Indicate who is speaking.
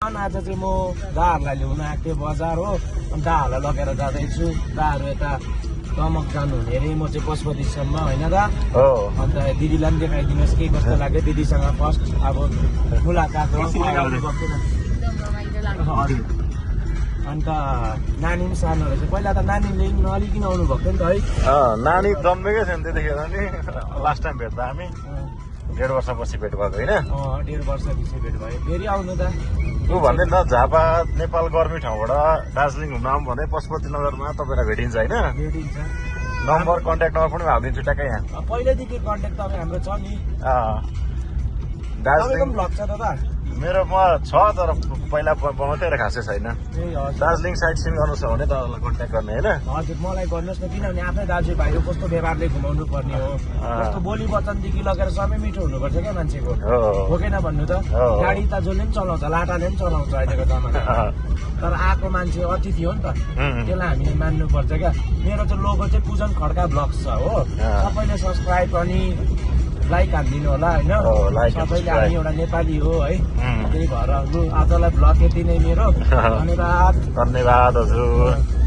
Speaker 1: अनि आज चाहिँ म दाहरूलाई ल्याउन आएको थिएँ बजार हो। अनि दाहरूलाई लगेर जाँदैछु। दाहरू यता दमक जानु हुने अरे, म चाहिँ पशुपतिसम्म होइन दा। अन्त दिदीलाई पनि देखाइदिनुहोस् के कस्तो लाग्यो दिदीसँग फर्स्ट अब मुलाकात हो। अन्त नानी पनि सानो रहेछ। पहिला त नानीले नलिकन आउनु भएको थियो नि त है।
Speaker 2: नानी जन्मेकै छैन त्यतिखेर नि लास्ट टाइम भेट्दा हामी 1.5 वर्षपछि भेट भएको होइन।
Speaker 1: 1.5 वर्षपछि भेट भयो। फेरि आउनु त
Speaker 2: ऊ भन्दै न झापा नेपाल गर्मी ठाउँबाट दार्जिलिङ घुम्न आउँ भने पशुपति नगरमा तपाईँलाई भेटिन्छ होइन।
Speaker 1: भेटिन्छ।
Speaker 2: नम्बर कन्ट्याक्ट नम्बर पनि हालिदिन्छु ट्याक्कै यहाँ।
Speaker 1: पहिल्यैदेखि कन्ट्याक्ट तपाईँ हाम्रो छ नि।
Speaker 2: दार्जिलिङ
Speaker 1: ब्लग छ दादा?
Speaker 2: मेरोमा छ तर पहिला बनाउँथेँ र खासै छैन। दार्जिलिङ साइड सिन गर्नु छ भने तपाईँलाई कन्ट्याक्ट गर्ने होइन।
Speaker 1: हजुर मलाई भन्नुहोस् न, किनभने आफ्नै दाजुभाइहरू कस्तो व्यवहारले घुमाउनु पर्ने हो, कस्तो बोली वचनदेखि लगेर सबै मिठो हुनुपर्छ क्या मान्छेको, हो कि भन्नु त। गाडी त जसले पनि चलाउँछ, लाटाले पनि चलाउँछ अहिलेको जमाना। तर आएको मान्छे अतिथि हो नि त, त्यसलाई हामीले मान्नुपर्छ क्या। मेरो चाहिँ लोगो चाहिँ पूजन खड्का ब्लग्स छ हो। सबैले सब्सक्राइब अनि लाइक हालिदिनु होला होइन। सबैले हामी एउटा नेपाली हो है, त्यही भएर आजलाई ब्लग यति नै मेरो। धन्यवाद।
Speaker 2: धन्यवाद हजुर।